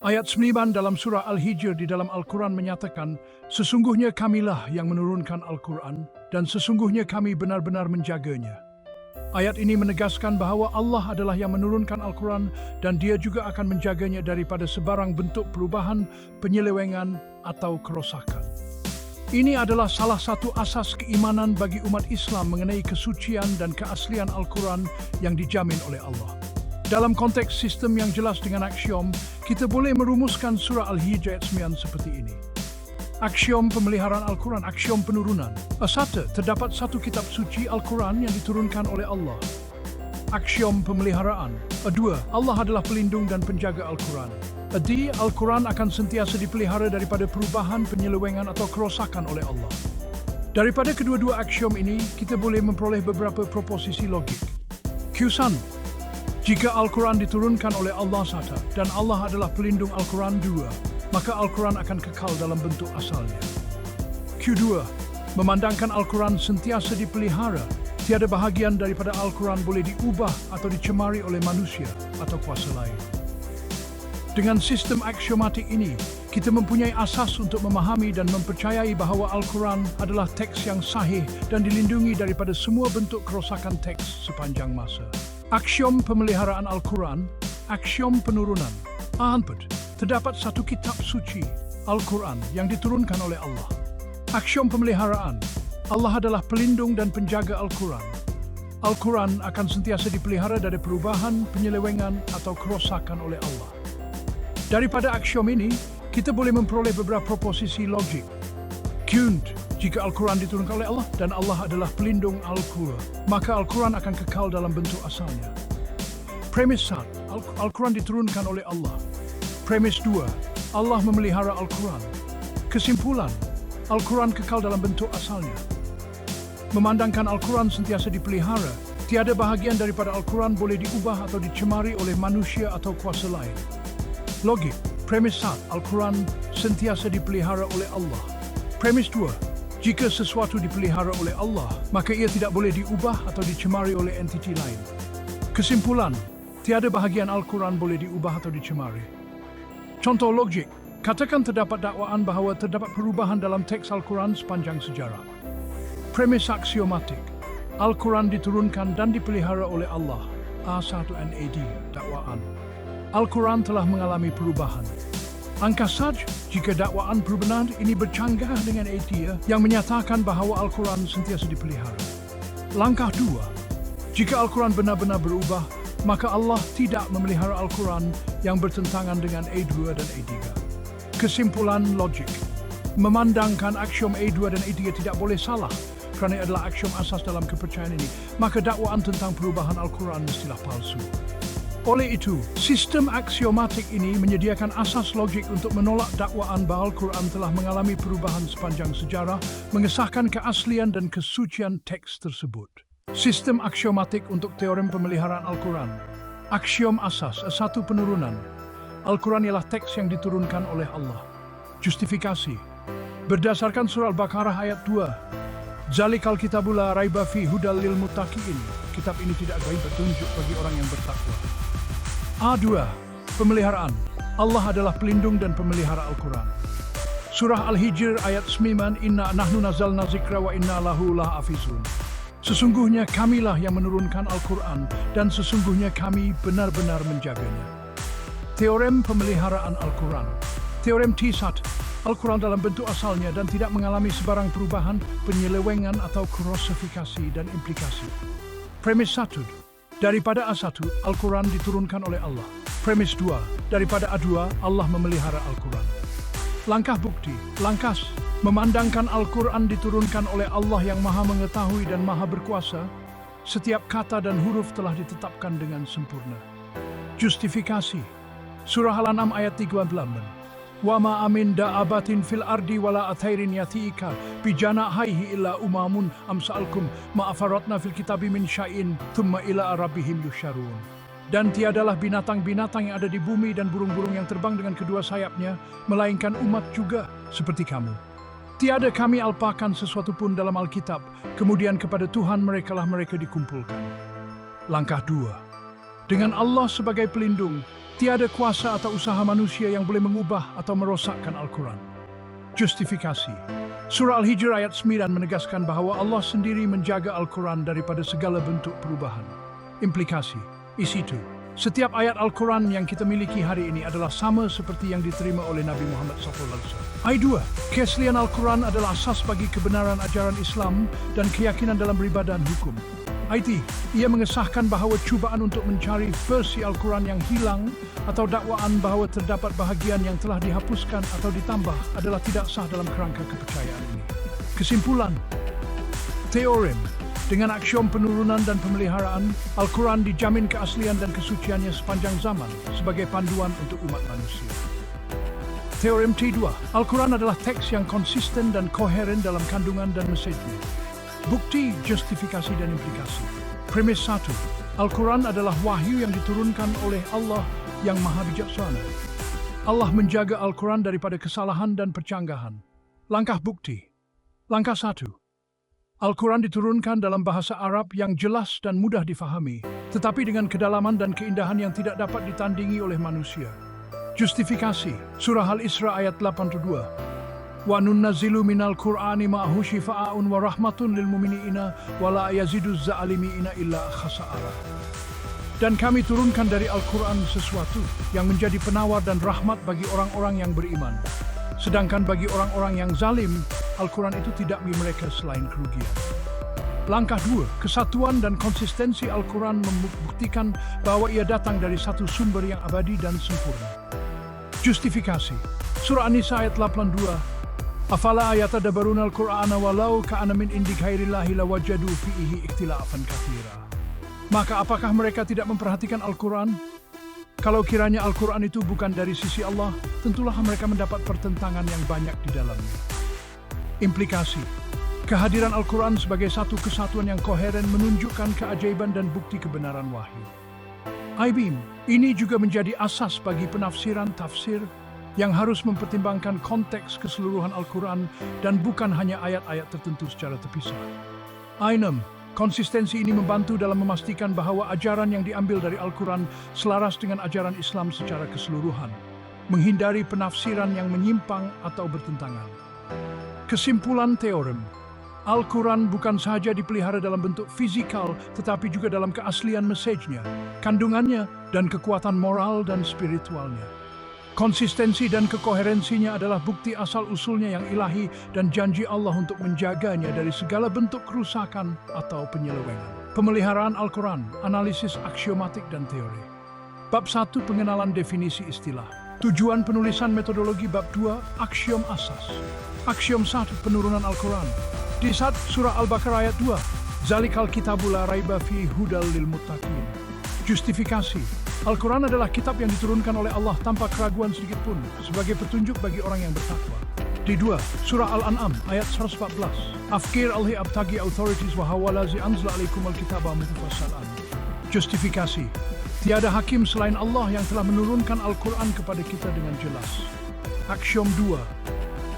Ayat 9 dalam surah Al-Hijr di dalam Al-Quran menyatakan, sesungguhnya kamilah yang menurunkan Al-Quran dan sesungguhnya kami benar-benar menjaganya. Ayat ini menegaskan bahwa Allah adalah yang menurunkan Al-Quran dan Dia juga akan menjaganya daripada sebarang bentuk perubahan, penyelewengan, atau kerosakan. Ini adalah salah satu asas keimanan bagi umat Islam mengenai kesucian dan keaslian Al-Quran yang dijamin oleh Allah. Dalam konteks sistem yang jelas dengan aksiom, kita boleh merumuskan surah Al-Hijr ayat 9 seperti ini. Aksiom pemeliharaan Al-Quran, aksiom penurunan. Satu, terdapat satu kitab suci Al-Quran yang diturunkan oleh Allah. Aksiom pemeliharaan. Dua, Allah adalah pelindung dan penjaga Al-Quran. Al-Quran akan sentiasa dipelihara daripada perubahan, penyelewengan atau kerosakan oleh Allah. Daripada kedua-dua aksiom ini, kita boleh memperoleh beberapa proposisi logik. Q1. Jika Al-Quran diturunkan oleh Allah satu dan Allah adalah pelindung Al-Quran dua, maka Al-Quran akan kekal dalam bentuk asalnya. Q2. Memandangkan Al-Quran sentiasa dipelihara, tiada bahagian daripada Al-Quran boleh diubah atau dicemari oleh manusia atau kuasa lain. Dengan sistem aksiomatik ini, kita mempunyai asas untuk memahami dan mempercayai bahawa Al-Quran adalah teks yang sahih dan dilindungi daripada semua bentuk kerosakan teks sepanjang masa. Aksiom pemeliharaan Al-Quran, aksiom penurunan. Terdapat satu kitab suci, Al-Quran, yang diturunkan oleh Allah. Aksiom pemeliharaan, Allah adalah pelindung dan penjaga Al-Quran. Al-Quran akan sentiasa dipelihara dari perubahan, penyelewengan, atau kerosakan oleh Allah. Daripada aksiom ini, kita boleh memperoleh beberapa proposisi logik. Jika Al-Quran diturunkan oleh Allah dan Allah adalah pelindung Al-Quran, maka Al-Quran akan kekal dalam bentuk asalnya. Premis 1, Al-Quran diturunkan oleh Allah. Premis 2, Allah memelihara Al-Quran. Kesimpulan, Al-Quran kekal dalam bentuk asalnya. Memandangkan Al-Quran sentiasa dipelihara, tiada bahagian daripada Al-Quran boleh diubah atau dicemari oleh manusia atau kuasa lain. Logik, premis 1, Al-Quran sentiasa dipelihara oleh Allah. Premis 2, jika sesuatu dipelihara oleh Allah, maka ia tidak boleh diubah atau dicemari oleh entiti lain. Kesimpulan, tiada bahagian Al-Quran boleh diubah atau dicemari. Contoh logik, katakan terdapat dakwaan bahawa terdapat perubahan dalam teks Al-Quran sepanjang sejarah. Premis aksiomatik, Al-Quran diturunkan dan dipelihara oleh Allah. A1NAD, dakwaan. Al-Quran telah mengalami perubahan. Angka saja jika dakwaan berbenar ini bercanggah dengan etia yang menyatakan bahawa Al-Quran sentiasa dipelihara. Langkah 2. Jika Al-Quran benar-benar berubah, maka Allah tidak memelihara Al-Quran yang bertentangan dengan A2 dan A3. Kesimpulan logik. Memandangkan aksiom A2 dan A3 tidak boleh salah kerana adalah aksiom asas dalam kepercayaan ini, maka dakwaan tentang perubahan Al-Quran mestilah palsu. Oleh itu, sistem aksiomatik ini menyediakan asas logik untuk menolak dakwaan bahawa Al-Quran telah mengalami perubahan sepanjang sejarah, mengesahkan keaslian dan kesucian teks tersebut. Sistem aksiomatik untuk teorem pemeliharaan Al-Quran. Aksiom asas, satu penurunan. Al-Quran ialah teks yang diturunkan oleh Allah. Justifikasi. Berdasarkan surah Al-Baqarah ayat 2, Zalikal kitabul la raiba fi hudal lil muttaqin. Kitab ini tidak gaib petunjuk bagi orang yang bertakwa. A2. Pemeliharaan. Allah adalah pelindung dan pemelihara Al-Quran. Surah Al-Hijr ayat 9, Inna nahnu nazalna zikra wa inna lahu lahafizun. Sesungguhnya kamilah yang menurunkan Al-Quran dan sesungguhnya kami benar-benar menjaganya. Teorem pemeliharaan Al-Quran. Teorem T1. Al-Quran dalam bentuk asalnya dan tidak mengalami sebarang perubahan, penyelewengan atau krosifikasi dan implikasi. Premis 1. Daripada A1, Al-Quran diturunkan oleh Allah. Premis 2. Daripada A2, Allah memelihara Al-Quran. Langkah bukti. Langkas. Memandangkan Al-Quran diturunkan oleh Allah yang maha mengetahui dan maha berkuasa, setiap kata dan huruf telah ditetapkan dengan sempurna. Justifikasi. Surah Al-An'am ayat 13. Wa ma amin da'abatin fil ardi wala athairin yatiika bijana haihi illa umamun amsa'alkum ma'afaratna fil kitabi min syai'in thumma ila rabbihim yusyarun. Dan tiadalah binatang-binatang yang ada di bumi dan burung-burung yang terbang dengan kedua sayapnya, melainkan umat juga seperti kamu. Tiada kami alpakan sesuatu pun dalam Alkitab, kemudian kepada Tuhan mereka dikumpulkan. Langkah 2. Dengan Allah sebagai pelindung, Tiada kuasa atau usaha manusia yang boleh mengubah atau merosakkan Al-Quran. Justifikasi. Surah Al-Hijr ayat 9 menegaskan bahwa Allah sendiri menjaga Al-Quran daripada segala bentuk perubahan. Implikasi. Isi itu. Setiap ayat Al-Quran yang kita miliki hari ini adalah sama seperti yang diterima oleh Nabi Muhammad SAW. Ayat 2. Keaslian Al-Quran adalah asas bagi kebenaran ajaran Islam dan keyakinan dalam beribadah dan hukum. Ayat 3. Ia mengesahkan bahawa cubaan untuk mencari versi Al-Quran yang hilang atau dakwaan bahawa terdapat bahagian yang telah dihapuskan atau ditambah adalah tidak sah dalam kerangka kepercayaan ini. Kesimpulan. Teorem. Dengan aksiom penurunan dan pemeliharaan, Al-Quran dijamin keaslian dan kesuciannya sepanjang zaman sebagai panduan untuk umat manusia. Teorem T2. Al-Quran adalah teks yang konsisten dan koheren dalam kandungan dan mesejnya. Bukti, justifikasi, dan implikasi. Premis 1. Al-Quran adalah wahyu yang diturunkan oleh Allah yang Maha Bijaksana. Allah menjaga Al-Quran daripada kesalahan dan percanggahan. Langkah bukti. Langkah 1. Al-Quran diturunkan dalam bahasa Arab yang jelas dan mudah difahami, tetapi dengan kedalaman dan keindahan yang tidak dapat ditandingi oleh manusia. Justifikasi. Surah Al-Isra ayat 82. Wa nunazzilu minal Qur'ani ma'ahu shifa'un wa rahmatun lil mu'minina wa la yaziduz zalimin illa khasara. Dan kami turunkan dari Al-Quran sesuatu yang menjadi penawar dan rahmat bagi orang-orang yang beriman. Sedangkan bagi orang-orang yang zalim, Al-Quran itu tidak memberi mereka selain kerugian. Langkah 2. Kesatuan dan konsistensi Al-Quran membuktikan bahwa ia datang dari satu sumber yang abadi dan sempurna. Justifikasi. Surah An-Nisa ayat 82. Afala yatadabbaruna al-Qur'ana walau ka'ana min indi ghairillahi lawajadu fihi ikhtilafan katsira. Maka apakah mereka tidak memperhatikan Al-Quran? Kalau kiranya Al-Quran itu bukan dari sisi Allah, tentulah mereka mendapat pertentangan yang banyak di dalamnya. Implikasi. Kehadiran Al-Quran sebagai satu kesatuan yang koheren menunjukkan keajaiban dan bukti kebenaran wahyu. Aibim, ini juga menjadi asas bagi penafsiran tafsir yang harus mempertimbangkan konteks keseluruhan Al-Quran dan bukan hanya ayat-ayat tertentu secara terpisah. Ainem. Konsistensi ini membantu dalam memastikan bahwa ajaran yang diambil dari Al-Quran selaras dengan ajaran Islam secara keseluruhan, menghindari penafsiran yang menyimpang atau bertentangan. Kesimpulan teorem. Al-Quran bukan sahaja dipelihara dalam bentuk fisikal, tetapi juga dalam keaslian mesejnya, kandungannya, dan kekuatan moral dan spiritualnya. Konsistensi dan kekoherensinya adalah bukti asal-usulnya yang ilahi dan janji Allah untuk menjaganya dari segala bentuk kerusakan atau penyelewengan. Pemeliharaan Al-Quran, analisis aksiomatik dan teori. Bab 1. Pengenalan definisi istilah. Tujuan penulisan metodologi bab 2. Aksiom asas. Aksiom 1. Penurunan Al-Quran. Di saat surah Al-Baqarah ayat 2. Zalikal kitabu la raiba fi hudal lil muttaqin. Justifikasi. Al-Quran adalah kitab yang diturunkan oleh Allah tanpa keraguan sedikitpun sebagai petunjuk bagi orang yang bertakwa. Di 2. Surah Al-An'am ayat 114. Afkir alhi abtagi authorities wa hawalazi anzla alaikum al-kitaba mufassalan. Justifikasi. Tiada hakim selain Allah yang telah menurunkan Al-Quran kepada kita dengan jelas. Aksiom 2.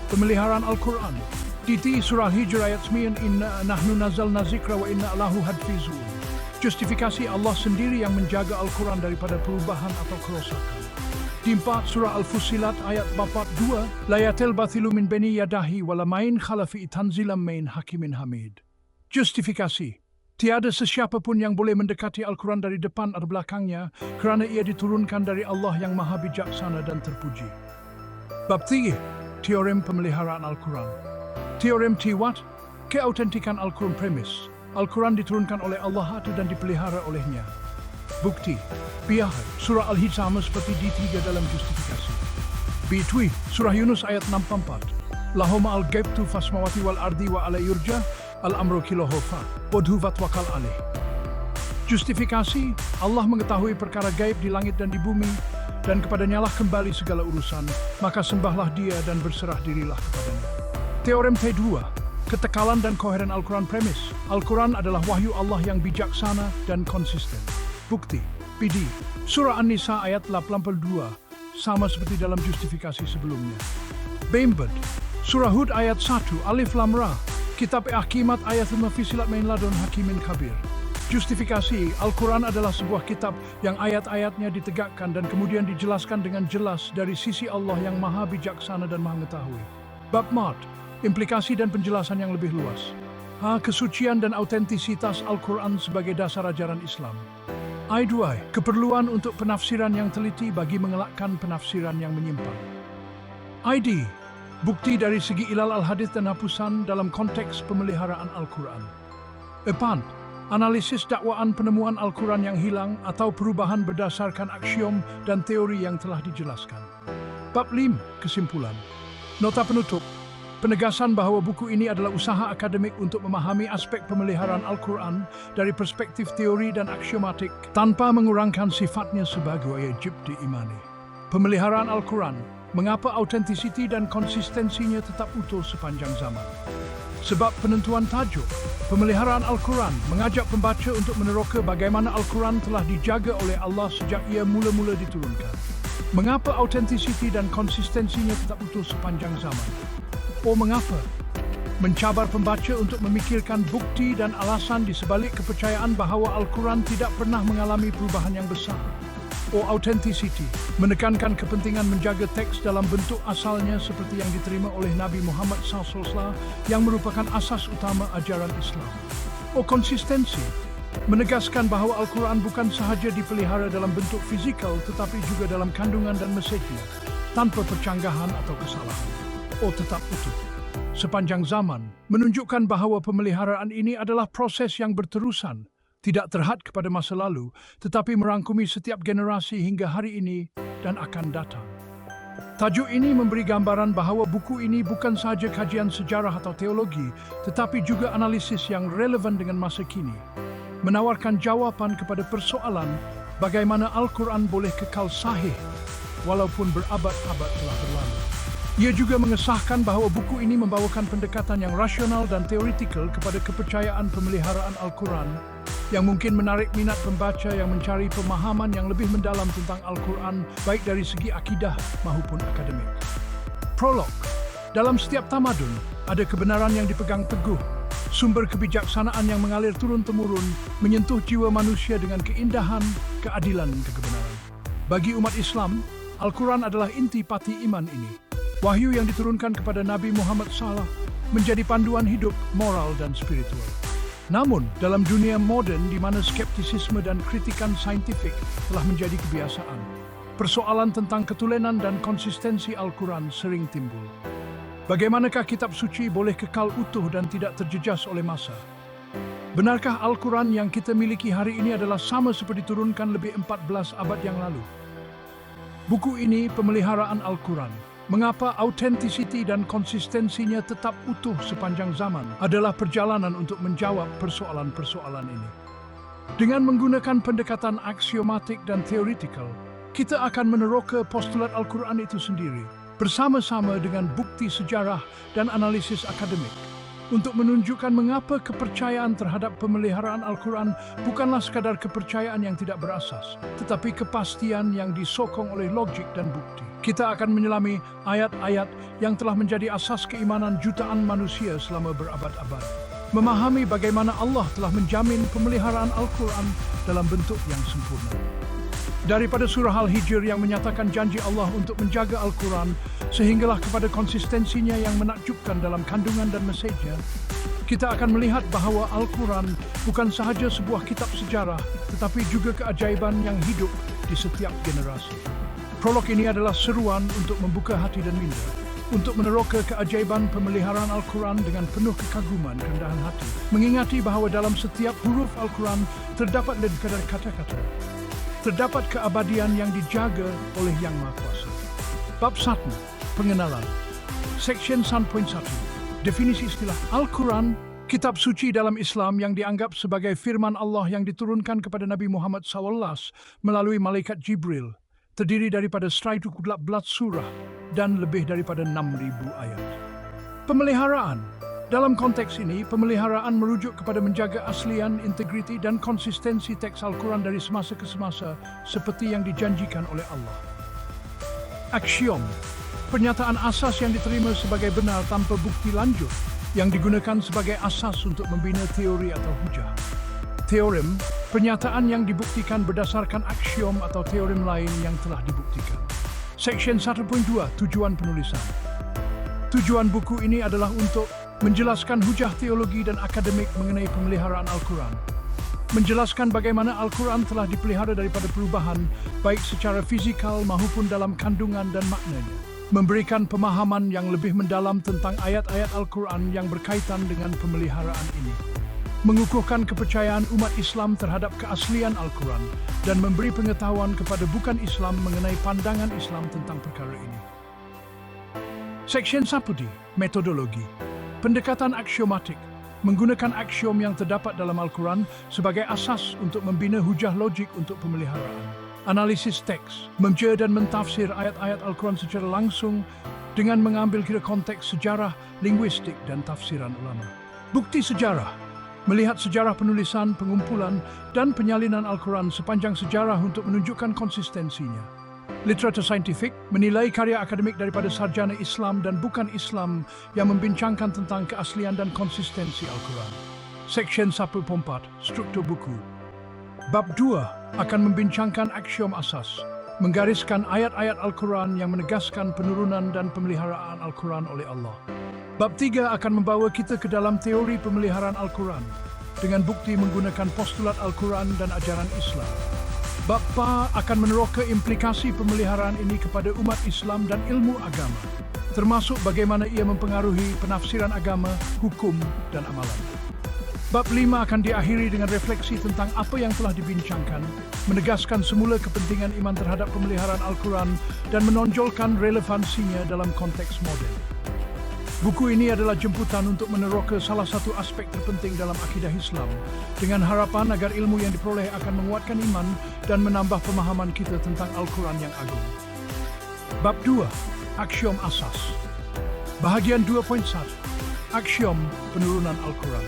Pemeliharaan Al-Quran. Di surah Al-Hijr ayat 9. Inna nahnu nazalna zikra wa inna lahu hadfizun. Justifikasi Allah sendiri yang menjaga Al-Quran daripada perubahan atau kerosakan. Di 4. Surah Al-Fussilat ayat 42. La yatel bathilu min beni yadahi wala main khalafi tanzilam main hakimin hamid. Justifikasi. Tiada sesiapa pun yang boleh mendekati Al-Quran dari depan atau belakangnya kerana ia diturunkan dari Allah yang Maha Bijaksana dan terpuji. Bab 3. Teorem pemeliharaan Al-Quran. Teorem T-Wat. Keautentikan Al-Quran premis. Al-Quran diturunkan oleh Allah dan dipelihara olehnya. Bukti. Biar surah Al-Hijr sama seperti D3 dalam justifikasi. B2. Surah Yunus ayat 64. Lahuma al-gaibtu fasmawati wal ardi wa ala yurja al-amru kilohofa wadhuvat wakal alih. Justifikasi. Allah mengetahui perkara gaib di langit dan di bumi dan kepadanyalah kembali segala urusan, maka sembahlah dia dan berserah dirilah kepadanya. Teorem T2. Ketekalan dan koheren Al-Quran premis. Al-Quran adalah wahyu Allah yang bijaksana dan konsisten. Bukti. PD. Surah An-Nisa ayat 82. Sama seperti dalam justifikasi sebelumnya. Bembed. Surah Hud ayat 1. Alif Lam Ra. Kitab Hakimat ayat 5 Fisilat Main Ladun Hakimin Kabir. Justifikasi, Al-Quran adalah sebuah kitab yang ayat-ayatnya ditegakkan dan kemudian dijelaskan dengan jelas dari sisi Allah yang maha bijaksana dan maha mengetahui. Bab Mat, implikasi dan penjelasan yang lebih luas. Kesucian dan autentisitas Al-Quran sebagai dasar ajaran Islam. I2, keperluan untuk penafsiran yang teliti bagi mengelakkan penafsiran yang menyimpang. ID, bukti dari segi ilal al-hadith dan hapusan dalam konteks pemeliharaan Al-Quran. Epant, analisis dakwaan penemuan Al-Quran yang hilang atau perubahan berdasarkan aksiom dan teori yang telah dijelaskan. Bab 5, kesimpulan. Nota penutup, penegasan bahwa buku ini adalah usaha akademik untuk memahami aspek pemeliharaan Al-Quran dari perspektif teori dan aksiomatik tanpa mengurangkan sifatnya sebagai wajib diimani. Pemeliharaan Al-Quran, mengapa autentisiti dan konsistensinya tetap utuh sepanjang zaman? Sebab penentuan tajuk, pemeliharaan Al-Quran mengajak pembaca untuk meneroka bagaimana Al-Quran telah dijaga oleh Allah sejak ia mula-mula diturunkan. Mengapa autentisiti dan konsistensinya tetap utuh sepanjang zaman? Mengapa? Mencabar pembaca untuk memikirkan bukti dan alasan di sebalik kepercayaan bahawa Al-Quran tidak pernah mengalami perubahan yang besar. Authenticity, menekankan kepentingan menjaga teks dalam bentuk asalnya seperti yang diterima oleh Nabi Muhammad SAW yang merupakan asas utama ajaran Islam. Konsistensi, menegaskan bahawa Al-Quran bukan sahaja dipelihara dalam bentuk fizikal tetapi juga dalam kandungan dan mesejnya, tanpa percanggahan atau kesalahan. Tetap utuh. Sepanjang zaman, menunjukkan bahawa pemeliharaan ini adalah proses yang berterusan, tidak terhad kepada masa lalu, tetapi merangkumi setiap generasi hingga hari ini dan akan datang. Tajuk ini memberi gambaran bahawa buku ini bukan sahaja kajian sejarah atau teologi, tetapi juga analisis yang relevan dengan masa kini. Menawarkan jawapan kepada persoalan bagaimana Al-Quran boleh kekal sahih walaupun berabad-abad telah berlalu. Ia juga mengesahkan bahawa buku ini membawakan pendekatan yang rasional dan teoretikal kepada kepercayaan pemeliharaan Al-Quran yang mungkin menarik minat pembaca yang mencari pemahaman yang lebih mendalam tentang Al-Quran baik dari segi akidah maupun akademik. Prolog. Dalam setiap tamadun, ada kebenaran yang dipegang teguh, sumber kebijaksanaan yang mengalir turun-temurun, menyentuh jiwa manusia dengan keindahan, keadilan, dan kebenaran. Bagi umat Islam, Al-Quran adalah inti pati iman ini. Wahyu yang diturunkan kepada Nabi Muhammad SAW menjadi panduan hidup, moral, dan spiritual. Namun, dalam dunia moden di mana skeptisisme dan kritikan saintifik telah menjadi kebiasaan, persoalan tentang ketulenan dan konsistensi Al-Quran sering timbul. Bagaimanakah kitab suci boleh kekal utuh dan tidak terjejas oleh masa? Benarkah Al-Quran yang kita miliki hari ini adalah sama seperti diturunkan lebih 14 abad yang lalu? Buku ini pemeliharaan Al-Quran. Mengapa autentisiti dan konsistensinya tetap utuh sepanjang zaman adalah perjalanan untuk menjawab persoalan-persoalan ini. Dengan menggunakan pendekatan aksiomatik dan teoretikal, kita akan meneroka postulat Al-Quran itu sendiri, bersama-sama dengan bukti sejarah dan analisis akademik, untuk menunjukkan mengapa kepercayaan terhadap pemeliharaan Al-Quran bukanlah sekadar kepercayaan yang tidak berasas, tetapi kepastian yang disokong oleh logik dan bukti. Kita akan menyelami ayat-ayat yang telah menjadi asas keimanan jutaan manusia selama berabad-abad. Memahami bagaimana Allah telah menjamin pemeliharaan Al-Quran dalam bentuk yang sempurna. Daripada surah Al-Hijr yang menyatakan janji Allah untuk menjaga Al-Quran, sehinggalah kepada konsistensinya yang menakjubkan dalam kandungan dan mesejnya, kita akan melihat bahawa Al-Quran bukan sahaja sebuah kitab sejarah, tetapi juga keajaiban yang hidup di setiap generasi. Prolog ini adalah seruan untuk membuka hati dan minda, untuk meneroka keajaiban pemeliharaan Al-Quran dengan penuh kekaguman dan kerendahan hati, mengingati bahawa dalam setiap huruf Al-Quran terdapat lebih dari kata-kata. Terdapat keabadian yang dijaga oleh Yang Maha Kuasa. Bab 1. Pengenalan. Seksyen 1.1. Definisi istilah Al-Quran, kitab suci dalam Islam yang dianggap sebagai firman Allah yang diturunkan kepada Nabi Muhammad SAW melalui malaikat Jibril, terdiri daripada 118 surah dan lebih daripada 6,000 ayat. Pemeliharaan. Dalam konteks ini, pemeliharaan merujuk kepada menjaga aslian, integriti dan konsistensi teks Al-Quran dari semasa ke semasa seperti yang dijanjikan oleh Allah. Aksiom, pernyataan asas yang diterima sebagai benar tanpa bukti lanjut yang digunakan sebagai asas untuk membina teori atau hujah. Teorem, pernyataan yang dibuktikan berdasarkan aksiom atau teorem lain yang telah dibuktikan. Section 1.2, tujuan penulisan. Tujuan buku ini adalah untuk menjelaskan hujah teologi dan akademik mengenai pemeliharaan Al-Quran. Menjelaskan bagaimana Al-Quran telah dipelihara daripada perubahan, baik secara fizikal maupun dalam kandungan dan maknanya. Memberikan pemahaman yang lebih mendalam tentang ayat-ayat Al-Quran yang berkaitan dengan pemeliharaan ini. Mengukuhkan kepercayaan umat Islam terhadap keaslian Al-Quran dan memberi pengetahuan kepada bukan Islam mengenai pandangan Islam tentang perkara ini. Section 1D, metodologi. Pendekatan aksiomatik, menggunakan aksiom yang terdapat dalam Al-Quran sebagai asas untuk membina hujah logik untuk pemeliharaan. Analisis teks, membaca dan mentafsir ayat-ayat Al-Quran secara langsung dengan mengambil kira konteks sejarah, linguistik dan tafsiran ulama. Bukti sejarah, melihat sejarah penulisan, pengumpulan, dan penyalinan Al-Quran sepanjang sejarah untuk menunjukkan konsistensinya. Literatur saintifik, menilai karya akademik daripada sarjana Islam dan bukan Islam yang membincangkan tentang keaslian dan konsistensi Al-Quran. Section 1.4, struktur buku. Bab 2 akan membincangkan aksiom asas, menggariskan ayat-ayat Al-Quran yang menegaskan penurunan dan pemeliharaan Al-Quran oleh Allah. Bab 3 akan membawa kita ke dalam teori pemeliharaan Al-Quran dengan bukti menggunakan postulat Al-Quran dan ajaran Islam. Bab 4 akan meneroka implikasi pemeliharaan ini kepada umat Islam dan ilmu agama, termasuk bagaimana ia mempengaruhi penafsiran agama, hukum, dan amalan. Bab 5 akan diakhiri dengan refleksi tentang apa yang telah dibincangkan, menegaskan semula kepentingan iman terhadap pemeliharaan Al-Quran dan menonjolkan relevansinya dalam konteks moden. Buku ini adalah jemputan untuk meneroka salah satu aspek terpenting dalam akidah Islam, dengan harapan agar ilmu yang diperoleh akan menguatkan iman dan menambah pemahaman kita tentang Al-Quran yang agung. Bab 2, aksiom asas. Bahagian 2.1, aksiom penurunan Al-Quran.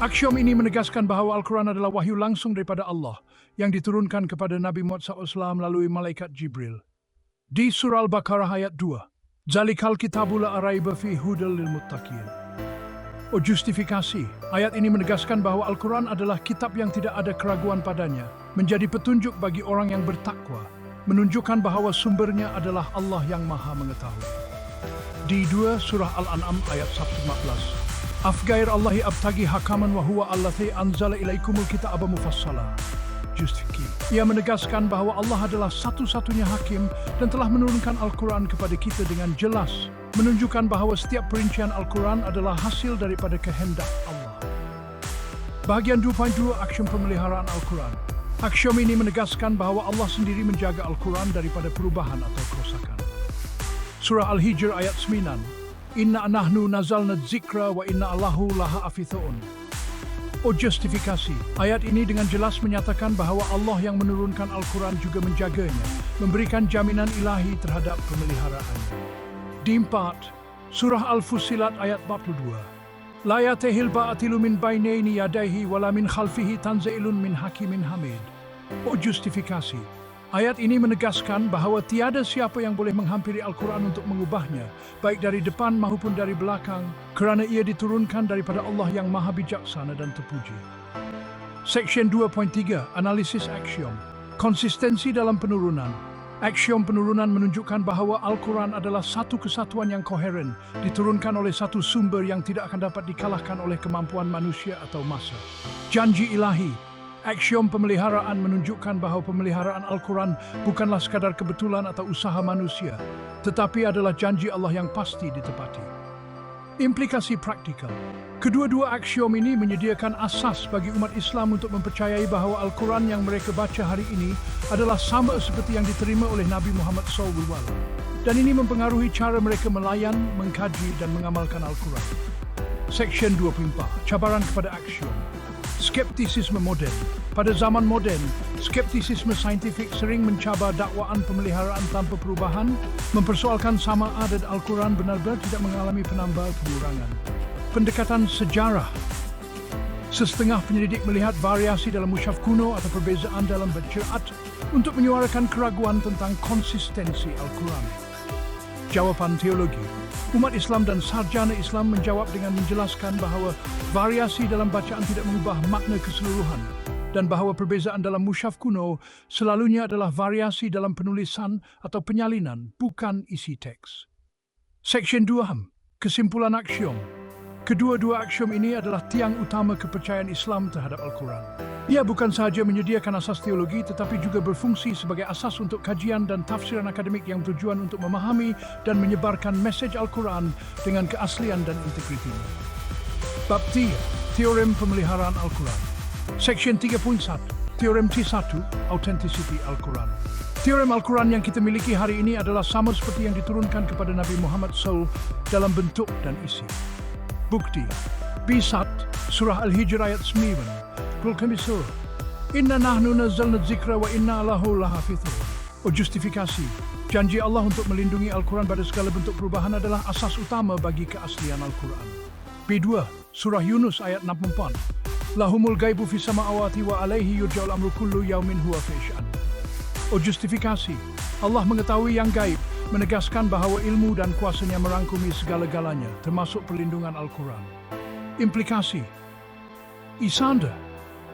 Aksiom ini menegaskan bahawa Al-Quran adalah wahyu langsung daripada Allah yang diturunkan kepada Nabi Muhammad SAW melalui malaikat Jibril. Di Surah Al-Baqarah ayat 2, Zalikal kitabu la raiba fihi hudal lil muttaqin. Justifikasi. Ayat ini menegaskan bahawa Al-Quran adalah kitab yang tidak ada keraguan padanya, menjadi petunjuk bagi orang yang bertakwa, menunjukkan bahawa sumbernya adalah Allah yang Maha Mengetahui. Di 2 Surah Al-An'am ayat 15. Afghair Allahi abtagi hakaman wa huwa allazi anzala ilaikumul kitaba mufassala. Justifikasi. Ia menegaskan bahawa Allah adalah satu-satunya hakim dan telah menurunkan Al-Quran kepada kita dengan jelas, menunjukkan bahawa setiap perincian Al-Quran adalah hasil daripada kehendak Allah. Bahagian 2.2, aksiom pemeliharaan Al-Quran. Aksiom ini menegaskan bahawa Allah sendiri menjaga Al-Quran daripada perubahan atau kerosakan. Surah Al-Hijr ayat 9. Inna nahnu nazalna dzikra wa inna Allahu laha hafidhun. Justifikasi. Ayat ini dengan jelas menyatakan bahawa Allah yang menurunkan Al-Quran juga menjaganya, memberikan jaminan ilahi terhadap pemeliharaan. Di 4, Surah Al-Fussilat ayat 42. La yatihil ba'atilu min bainaini yadaihi wala min khalfihi tanzailun min hakimin hamid. Justifikasi. Ayat ini menegaskan bahawa tiada siapa yang boleh menghampiri Al-Quran untuk mengubahnya, baik dari depan maupun dari belakang, kerana ia diturunkan daripada Allah yang Maha Bijaksana dan Terpuji. Section 2.3, analisis aksiom. Konsistensi dalam penurunan. Aksiom penurunan menunjukkan bahawa Al-Quran adalah satu kesatuan yang koheren, diturunkan oleh satu sumber yang tidak akan dapat dikalahkan oleh kemampuan manusia atau masa. Janji ilahi. Aksiom pemeliharaan menunjukkan bahawa pemeliharaan Al-Quran bukanlah sekadar kebetulan atau usaha manusia, tetapi adalah janji Allah yang pasti ditepati. Implikasi praktikal. Kedua-dua aksiom ini menyediakan asas bagi umat Islam untuk mempercayai bahawa Al-Quran yang mereka baca hari ini adalah sama seperti yang diterima oleh Nabi Muhammad SAW. Dan ini mempengaruhi cara mereka melayan, mengkaji dan mengamalkan Al-Quran. Section 24, cabaran kepada aksiom. Skeptisisme moden. Pada zaman moden, skeptisisme saintifik sering mencabar dakwaan pemeliharaan tanpa perubahan, mempersoalkan sama ada Al-Quran benar-benar tidak mengalami penambal pengurangan. Pendekatan sejarah. Setengah penyelidik melihat variasi dalam mushaf kuno atau perbezaan dalam qiraat untuk menyuarakan keraguan tentang konsistensi Al-Quran. Jawapan teologi. Umat Islam dan sarjana Islam menjawab dengan menjelaskan bahawa variasi dalam bacaan tidak mengubah makna keseluruhan, dan bahawa perbezaan dalam musyaf kuno selalunya adalah variasi dalam penulisan atau penyalinan, bukan isi teks. Seksyen 2. Kesimpulan aksiom. Kedua-dua aksiom ini adalah tiang utama kepercayaan Islam terhadap Al-Quran. Ia bukan sahaja menyediakan asas teologi tetapi juga berfungsi sebagai asas untuk kajian dan tafsiran akademik yang bertujuan untuk memahami dan menyebarkan mesej Al-Quran dengan keaslian dan integritinya. Bab 3. Teorem pemeliharaan Al-Quran. Seksyen 3.1. Teorem T1. Authenticity Al-Quran. Teorem Al-Quran yang kita miliki hari ini adalah sama seperti yang diturunkan kepada Nabi Muhammad SAW dalam bentuk dan isi. Bukti. B1 Surah Al-Hijr ayat 9. Kulkamisur. Inna nahnu nazzalna dzikra wa inna lahu lahafizun. Justifikasi. Janji Allah untuk melindungi Al-Quran pada segala bentuk perubahan adalah asas utama bagi keaslian Al-Quran. B2 Surah Yunus ayat 64. Lahumul gaibu fis samawati wa alaihi yurja'ul amru kullu yaumin huwa fi sya'an. Justifikasi. Allah mengetahui yang gaib, menegaskan bahawa ilmu dan kuasanya merangkumi segala-galanya, termasuk perlindungan Al-Quran. Implikasi. Isanda.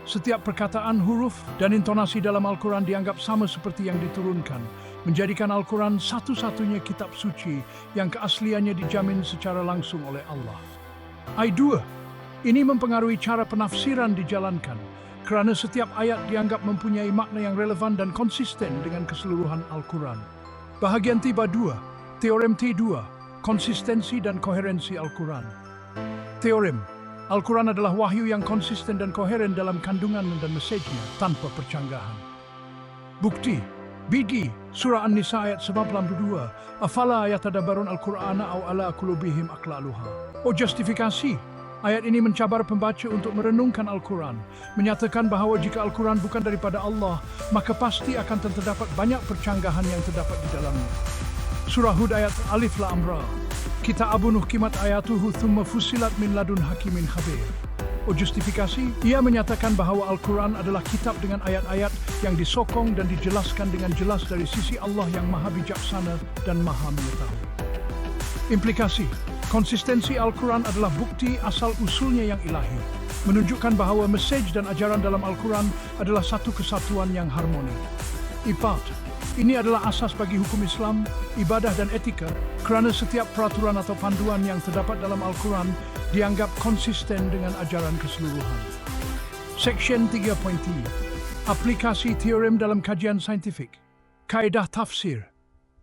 Setiap perkataan, huruf, dan intonasi dalam Al-Quran dianggap sama seperti yang diturunkan, menjadikan Al-Quran satu-satunya kitab suci yang keasliannya dijamin secara langsung oleh Allah. I2. Ini mempengaruhi cara penafsiran dijalankan, kerana setiap ayat dianggap mempunyai makna yang relevan dan konsisten dengan keseluruhan Al-Quran. Bahagian tiba 2, Teorem T2, konsistensi dan koherensi Al-Quran. Teorem, Al-Quran adalah wahyu yang konsisten dan koheren dalam kandungan dan mesejnya tanpa percanggahan. Bukti, BD, Surah An-Nisa ayat 92, Afala yatadabbarun Al-Qur'ana aw ala qulubihim aqlaluha. Justifikasi. Ayat ini mencabar pembaca untuk merenungkan Al-Quran, menyatakan bahawa jika Al-Quran bukan daripada Allah, maka pasti akan terdapat banyak percanggahan yang terdapat di dalamnya. Surah Hud ayat Alif Lam Ra. Kitabun uhkimat ayatuhu thumma fussilat min ladun hakimin khabir. Justifikasi, ia menyatakan bahawa Al-Quran adalah kitab dengan ayat-ayat yang disokong dan dijelaskan dengan jelas dari sisi Allah yang maha bijaksana dan maha mengetahui. Implikasi. Konsistensi Al-Quran adalah bukti asal-usulnya yang ilahi, menunjukkan bahawa mesej dan ajaran dalam Al-Quran adalah satu kesatuan yang harmoni. I4. Ini adalah asas bagi hukum Islam, ibadah dan etika, kerana setiap peraturan atau panduan yang terdapat dalam Al-Quran dianggap konsisten dengan ajaran keseluruhan. Seksyen 3.3. Aplikasi teorem dalam kajian saintifik. Kaedah tafsir.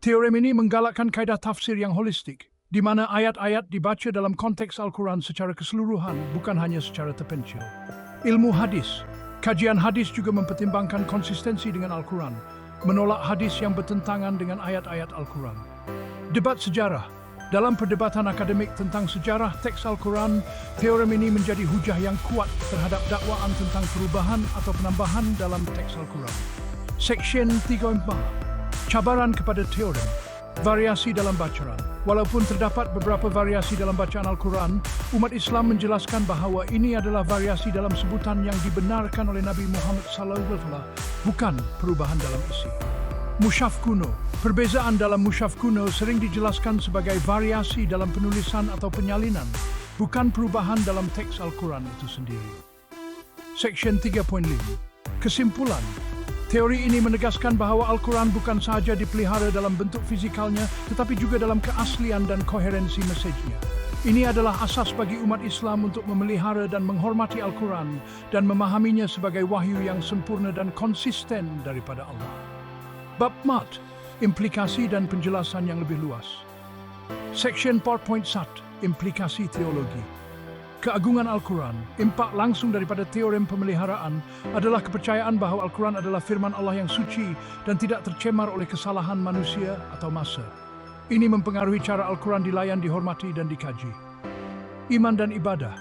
Teorem ini menggalakkan kaedah tafsir yang holistik, di mana ayat-ayat dibaca dalam konteks Al-Quran secara keseluruhan, bukan hanya secara terpencil. Ilmu hadis. Kajian hadis juga mempertimbangkan konsistensi dengan Al-Quran, menolak hadis yang bertentangan dengan ayat-ayat Al-Quran. Debat sejarah. Dalam perdebatan akademik tentang sejarah teks Al-Quran, teorem ini menjadi hujah yang kuat terhadap dakwaan tentang perubahan atau penambahan dalam teks Al-Quran. Seksyen 3.4. Cabaran kepada teorem. Variasi dalam bacaan. Walaupun terdapat beberapa variasi dalam bacaan Al-Quran, umat Islam menjelaskan bahawa ini adalah variasi dalam sebutan yang dibenarkan oleh Nabi Muhammad SAW, bukan perubahan dalam isi. Mushaf kuno. Perbezaan dalam mushaf kuno sering dijelaskan sebagai variasi dalam penulisan atau penyalinan, bukan perubahan dalam teks Al-Quran itu sendiri. Seksyen 3.5. Kesimpulan. Teori ini menegaskan bahawa Al-Quran bukan sahaja dipelihara dalam bentuk fizikalnya, tetapi juga dalam keaslian dan koherensi mesejnya. Ini adalah asas bagi umat Islam untuk memelihara dan menghormati Al-Quran dan memahaminya sebagai wahyu yang sempurna dan konsisten daripada Allah. Bab 4. Implikasi dan penjelasan yang lebih luas. Seksyen 4.1. Implikasi teologi. Keagungan Al-Quran, impak langsung daripada teorem pemeliharaan, adalah kepercayaan bahawa Al-Quran adalah firman Allah yang suci dan tidak tercemar oleh kesalahan manusia atau masa. Ini mempengaruhi cara Al-Quran dilayan, dihormati dan dikaji. Iman dan ibadah.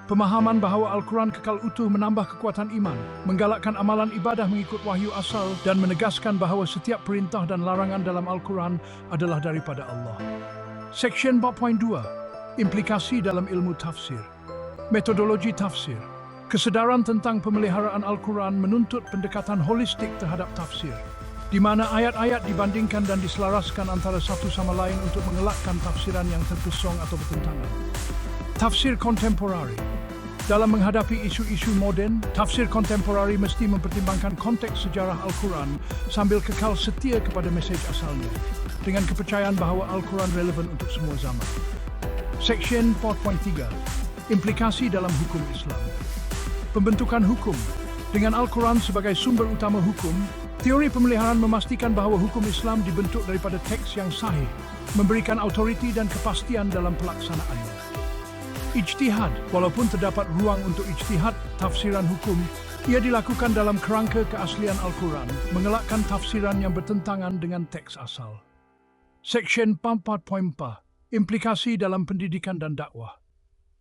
Pemahaman bahawa Al-Quran kekal utuh menambah kekuatan iman, menggalakkan amalan ibadah mengikut wahyu asal dan menegaskan bahawa setiap perintah dan larangan dalam Al-Quran adalah daripada Allah. Seksyen 4.2. Implikasi dalam ilmu tafsir. Metodologi tafsir. Kesedaran tentang pemeliharaan Al-Quran menuntut pendekatan holistik terhadap tafsir, di mana ayat-ayat dibandingkan dan diselaraskan antara satu sama lain untuk mengelakkan tafsiran yang terpesong atau bertentangan. Tafsir kontemporari. Dalam menghadapi isu-isu moden, tafsir kontemporari mesti mempertimbangkan konteks sejarah Al-Quran sambil kekal setia kepada mesej asalnya, dengan kepercayaan bahawa Al-Quran relevan untuk semua zaman. Seksyen 4.3. Implikasi dalam hukum Islam. Pembentukan hukum. Dengan Al-Quran sebagai sumber utama hukum, teori pemeliharaan memastikan bahawa hukum Islam dibentuk daripada teks yang sahih, memberikan autoriti dan kepastian dalam pelaksanaannya. Ijtihad, walaupun terdapat ruang untuk ijtihad tafsiran hukum, ia dilakukan dalam kerangka keaslian Al-Quran, mengelakkan tafsiran yang bertentangan dengan teks asal. Seksyen 4.4. Implikasi dalam pendidikan dan dakwah.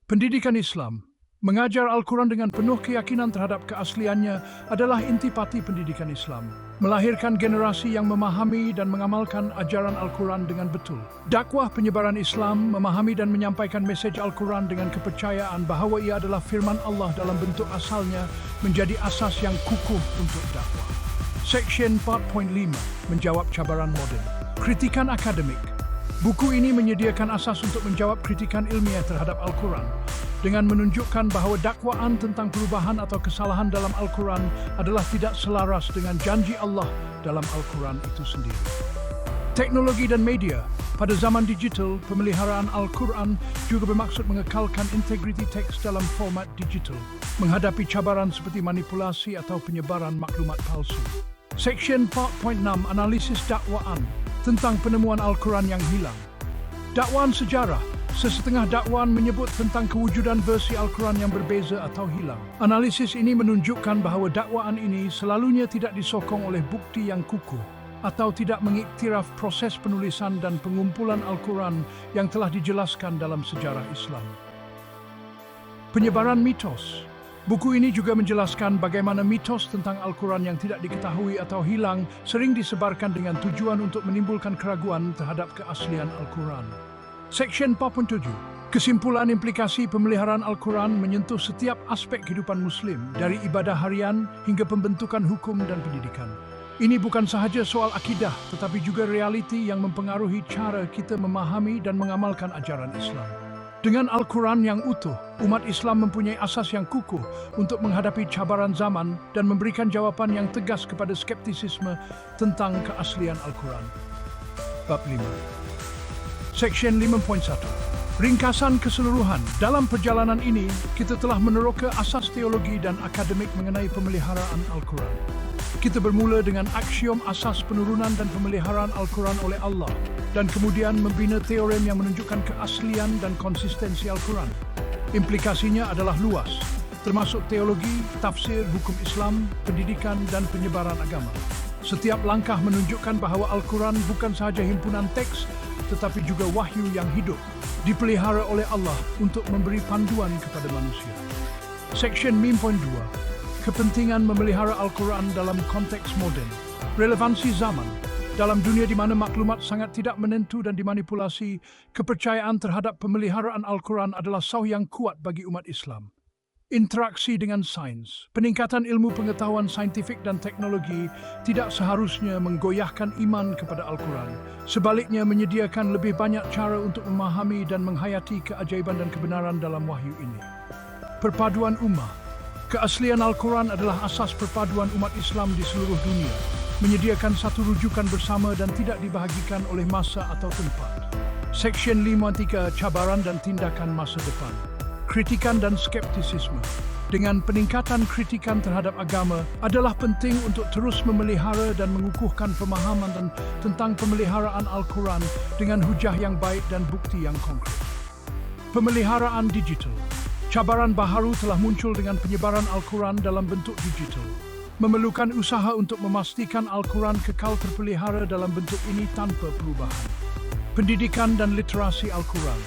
Pendidikan Islam, mengajar Al-Quran dengan penuh keyakinan terhadap keasliannya adalah intipati pendidikan Islam, melahirkan generasi yang memahami dan mengamalkan ajaran Al-Quran dengan betul. Dakwah penyebaran Islam memahami dan menyampaikan mesej Al-Quran dengan kepercayaan bahawa ia adalah firman Allah dalam bentuk asalnya menjadi asas yang kukuh untuk dakwah. Seksyen 4.5. Menjawab cabaran moden. Kritikan akademik. Buku ini menyediakan asas untuk menjawab kritikan ilmiah terhadap Al-Quran dengan menunjukkan bahawa dakwaan tentang perubahan atau kesalahan dalam Al-Quran adalah tidak selaras dengan janji Allah dalam Al-Quran itu sendiri. Teknologi dan media. Pada zaman digital, pemeliharaan Al-Quran juga bermaksud mengekalkan integriti teks dalam format digital, menghadapi cabaran seperti manipulasi atau penyebaran maklumat palsu. Seksyen 4.6. Analisis dakwaan tentang penemuan Al-Quran yang hilang. Dakwaan sejarah. Sesetengah dakwaan menyebut tentang kewujudan versi Al-Quran yang berbeza atau hilang. Analisis ini menunjukkan bahawa dakwaan ini selalunya tidak disokong oleh bukti yang kukuh atau tidak mengiktiraf proses penulisan dan pengumpulan Al-Quran yang telah dijelaskan dalam sejarah Islam. Penyebaran mitos. Buku ini juga menjelaskan bagaimana mitos tentang Al-Quran yang tidak diketahui atau hilang sering disebarkan dengan tujuan untuk menimbulkan keraguan terhadap keaslian Al-Quran. Seksyen 4.7. Kesimpulan implikasi pemeliharaan Al-Quran menyentuh setiap aspek kehidupan Muslim, dari ibadah harian hingga pembentukan hukum dan pendidikan. Ini bukan sahaja soal akidah, tetapi juga realiti yang mempengaruhi cara kita memahami dan mengamalkan ajaran Islam. Dengan Al-Quran yang utuh, umat Islam mempunyai asas yang kukuh untuk menghadapi cabaran zaman dan memberikan jawaban yang tegas kepada skeptisisme tentang keaslian Al-Quran. Bab 5. Seksyen 5.1. Ringkasan keseluruhan. Dalam perjalanan ini, kita telah meneroka asas teologi dan akademik mengenai pemeliharaan Al-Quran. Kita bermula dengan aksiom asas penurunan dan pemeliharaan Al-Quran oleh Allah, dan kemudian membina teorem yang menunjukkan keaslian dan konsistensi Al-Quran. Implikasinya adalah luas, termasuk teologi, tafsir, hukum Islam, pendidikan, dan penyebaran agama. Setiap langkah menunjukkan bahawa Al-Quran bukan sahaja himpunan teks, tetapi juga wahyu yang hidup, dipelihara oleh Allah untuk memberi panduan kepada manusia. Seksyen 5.2. Kepentingan memelihara Al-Quran dalam konteks moden. Relevansi zaman. Dalam dunia di mana maklumat sangat tidak menentu dan dimanipulasi, kepercayaan terhadap pemeliharaan Al-Quran adalah sauh yang kuat bagi umat Islam. Interaksi dengan sains. Peningkatan ilmu pengetahuan saintifik dan teknologi tidak seharusnya menggoyahkan iman kepada Al-Quran. Sebaliknya, menyediakan lebih banyak cara untuk memahami dan menghayati keajaiban dan kebenaran dalam wahyu ini. Perpaduan ummah. Keaslian Al-Quran adalah asas perpaduan umat Islam di seluruh dunia, menyediakan satu rujukan bersama dan tidak dibahagikan oleh masa atau tempat. Seksyen 5.3. Cabaran dan tindakan masa depan. Kritikan dan skeptisisme. Dengan peningkatan kritikan terhadap agama adalah penting untuk terus memelihara dan mengukuhkan pemahaman tentang pemeliharaan Al-Quran dengan hujah yang baik dan bukti yang konkret. Pemeliharaan digital. Cabaran baharu telah muncul dengan penyebaran Al-Quran dalam bentuk digital. Memerlukan usaha untuk memastikan Al-Quran kekal terpelihara dalam bentuk ini tanpa perubahan. Pendidikan dan literasi Al-Quran.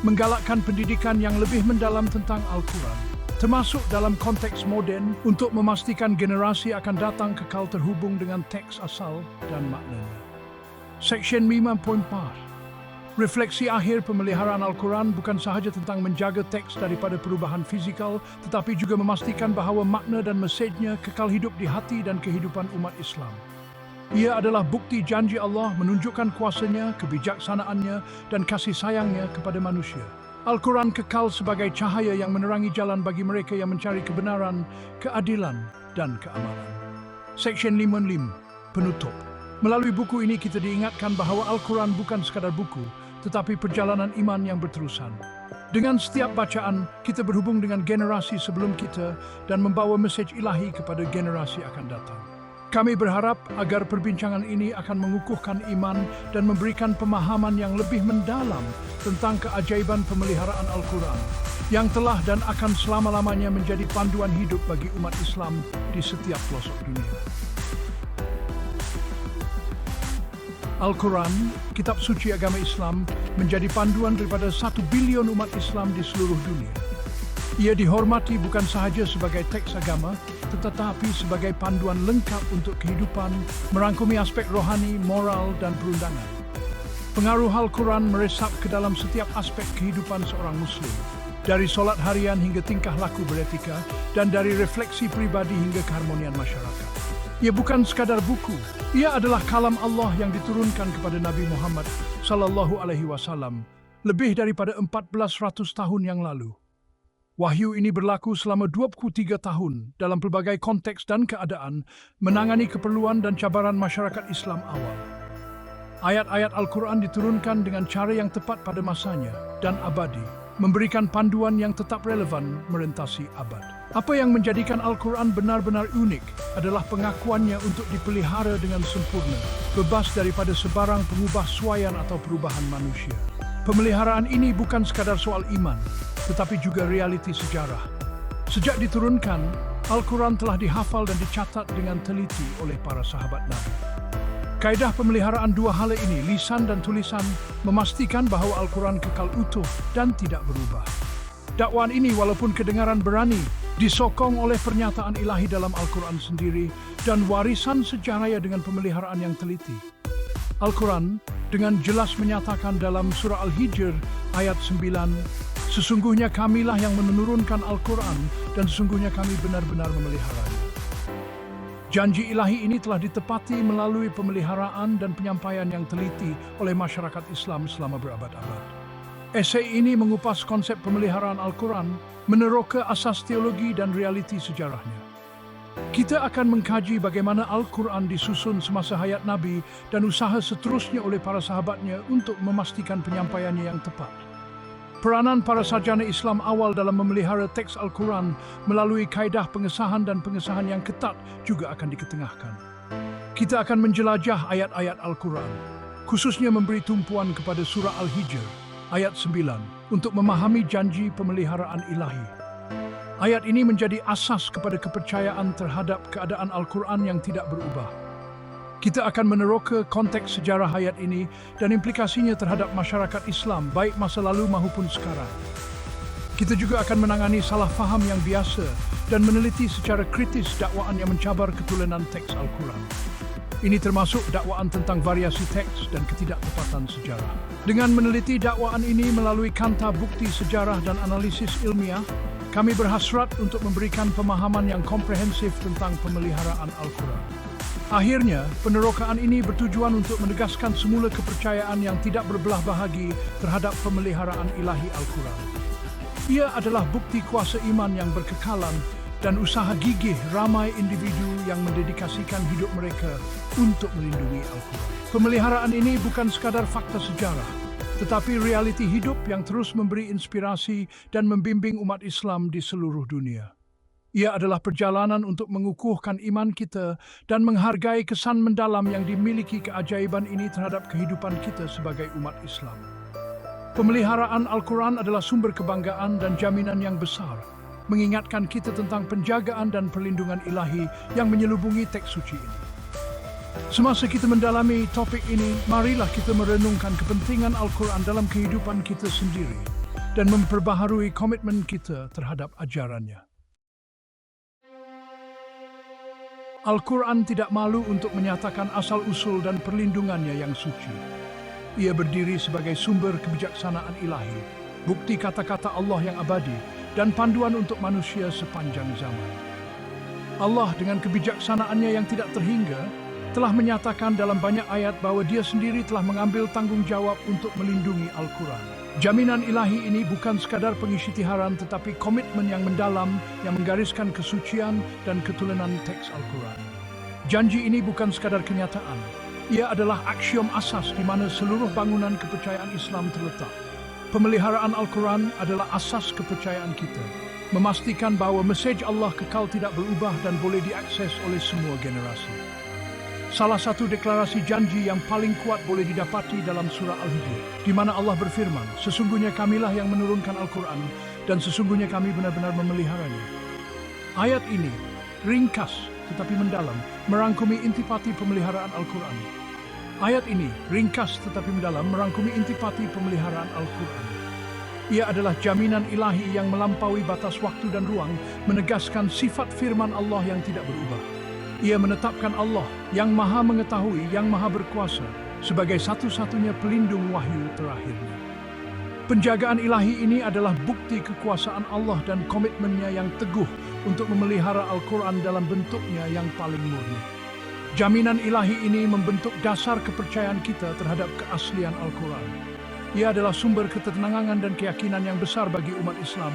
Menggalakkan pendidikan yang lebih mendalam tentang Al-Quran, termasuk dalam konteks moden, untuk memastikan generasi akan datang kekal terhubung dengan teks asal dan maknanya. Seksyen 5.4. Refleksi akhir pemeliharaan Al-Quran bukan sahaja tentang menjaga teks daripada perubahan fizikal, tetapi juga memastikan bahawa makna dan mesejnya kekal hidup di hati dan kehidupan umat Islam. Ia adalah bukti janji Allah menunjukkan kuasanya, kebijaksanaannya, dan kasih sayangnya kepada manusia. Al-Quran kekal sebagai cahaya yang menerangi jalan bagi mereka yang mencari kebenaran, keadilan, dan keamanan. Seksyen 55, penutup. Melalui buku ini kita diingatkan bahwa Al-Quran bukan sekadar buku, tetapi perjalanan iman yang berterusan. Dengan setiap bacaan, kita berhubung dengan generasi sebelum kita dan membawa mesej ilahi kepada generasi akan datang. Kami berharap agar perbincangan ini akan mengukuhkan iman dan memberikan pemahaman yang lebih mendalam tentang keajaiban pemeliharaan Al-Quran yang telah dan akan selama-lamanya menjadi panduan hidup bagi umat Islam di setiap pelosok dunia. Al-Quran, kitab suci agama Islam, menjadi panduan daripada 1 bilion umat Islam di seluruh dunia. Ia dihormati bukan sahaja sebagai teks agama, tetapi sebagai panduan lengkap untuk kehidupan, merangkumi aspek rohani, moral, dan perundangan. Pengaruh Al-Quran meresap ke dalam setiap aspek kehidupan seorang Muslim, dari solat harian hingga tingkah laku beretika, dan dari refleksi pribadi hingga keharmonian masyarakat. Ia bukan sekadar buku, ia adalah kalam Allah yang diturunkan kepada Nabi Muhammad SAW lebih daripada 1400 tahun yang lalu. Wahyu ini berlaku selama 23 tahun dalam pelbagai konteks dan keadaan, menangani keperluan dan cabaran masyarakat Islam awal. Ayat-ayat Al-Quran diturunkan dengan cara yang tepat pada masanya dan abadi, memberikan panduan yang tetap relevan merentasi abad. Apa yang menjadikan Al-Quran benar-benar unik adalah pengakuannya untuk dipelihara dengan sempurna, bebas daripada sebarang pengubah suaian atau perubahan manusia. Pemeliharaan ini bukan sekadar soal iman, tetapi juga realiti sejarah. Sejak diturunkan, Al-Quran telah dihafal dan dicatat dengan teliti oleh para sahabat Nabi. Kaedah pemeliharaan dua hala ini, lisan dan tulisan, memastikan bahawa Al-Quran kekal utuh dan tidak berubah. Dakwaan ini walaupun kedengaran berani, disokong oleh pernyataan ilahi dalam Al-Quran sendiri dan warisan sejarah dengan pemeliharaan yang teliti. Al-Quran dengan jelas menyatakan dalam surah Al-Hijr ayat 9, sesungguhnya kamilah yang menurunkan Al-Quran dan sesungguhnya kami benar-benar memeliharanya. Janji ilahi ini telah ditepati melalui pemeliharaan dan penyampaian yang teliti oleh masyarakat Islam selama berabad-abad. Esei ini mengupas konsep pemeliharaan Al-Quran, meneroka asas teologi dan realiti sejarahnya. Kita akan mengkaji bagaimana Al-Quran disusun semasa hayat Nabi dan usaha seterusnya oleh para sahabatnya untuk memastikan penyampaiannya yang tepat. Peranan para sarjana Islam awal dalam memelihara teks Al-Quran melalui kaedah pengesahan dan pengesahan yang ketat juga akan diketengahkan. Kita akan menjelajah ayat-ayat Al-Quran, khususnya memberi tumpuan kepada surah Al-Hijr, ayat 9, untuk memahami janji pemeliharaan ilahi. Ayat ini menjadi asas kepada kepercayaan terhadap keadaan Al-Quran yang tidak berubah. Kita akan meneroka konteks sejarah ayat ini dan implikasinya terhadap masyarakat Islam, baik masa lalu maupun sekarang. Kita juga akan menangani salah faham yang biasa dan meneliti secara kritis dakwaan yang mencabar ketulenan teks Al-Quran. Ini termasuk dakwaan tentang variasi teks dan ketidaktepatan sejarah. Dengan meneliti dakwaan ini melalui kanta bukti sejarah dan analisis ilmiah, kami berhasrat untuk memberikan pemahaman yang komprehensif tentang pemeliharaan Al-Quran. Akhirnya, penerokaan ini bertujuan untuk menegaskan semula kepercayaan yang tidak berbelah bahagi terhadap pemeliharaan ilahi Al-Quran. Ia adalah bukti kuasa iman yang berkekalan dan usaha gigih ramai individu yang mendedikasikan hidup mereka untuk melindungi Al-Quran. Pemeliharaan ini bukan sekadar fakta sejarah, tetapi realiti hidup yang terus memberi inspirasi dan membimbing umat Islam di seluruh dunia. Ia adalah perjalanan untuk mengukuhkan iman kita dan menghargai kesan mendalam yang dimiliki keajaiban ini terhadap kehidupan kita sebagai umat Islam. Pemeliharaan Al-Quran adalah sumber kebanggaan dan jaminan yang besar, mengingatkan kita tentang penjagaan dan perlindungan ilahi yang menyelubungi teks suci ini. Semasa kita mendalami topik ini, marilah kita merenungkan kepentingan Al-Quran dalam kehidupan kita sendiri dan memperbaharui komitmen kita terhadap ajarannya. Al-Quran tidak malu untuk menyatakan asal-usul dan perlindungannya yang suci. Ia berdiri sebagai sumber kebijaksanaan ilahi, bukti kata-kata Allah yang abadi, dan panduan untuk manusia sepanjang zaman. Allah dengan kebijaksanaannya yang tidak terhingga telah menyatakan dalam banyak ayat bahwa Dia sendiri telah mengambil tanggung jawab untuk melindungi Al-Quran. Jaminan ilahi ini bukan sekadar pengisytiharan tetapi komitmen yang mendalam yang menggariskan kesucian dan ketulenan teks Al-Quran. Janji ini bukan sekadar kenyataan. Ia adalah aksiom asas di mana seluruh bangunan kepercayaan Islam terletak. Pemeliharaan Al-Quran adalah asas kepercayaan kita, memastikan bahwa mesej Allah kekal tidak berubah dan boleh diakses oleh semua generasi. Salah satu deklarasi janji yang paling kuat boleh didapati dalam surah Al-Hijr, di mana Allah berfirman, "Sesungguhnya Kamilah yang menurunkan Al-Quran, dan sesungguhnya Kami benar-benar memeliharanya." Ayat ini ringkas tetapi mendalam, merangkumi intipati pemeliharaan Al-Quran. Ayat ini ringkas tetapi mendalam, merangkumi intipati pemeliharaan Al-Quran. Ia adalah jaminan ilahi yang melampaui batas waktu dan ruang, menegaskan sifat firman Allah yang tidak berubah. Ia menetapkan Allah yang maha mengetahui, yang maha berkuasa, sebagai satu-satunya pelindung wahyu terakhirnya. Penjagaan ilahi ini adalah bukti kekuasaan Allah dan komitmennya yang teguh untuk memelihara Al-Quran dalam bentuknya yang paling murni. Jaminan ilahi ini membentuk dasar kepercayaan kita terhadap keaslian Al-Quran. Ia adalah sumber ketenangan dan keyakinan yang besar bagi umat Islam,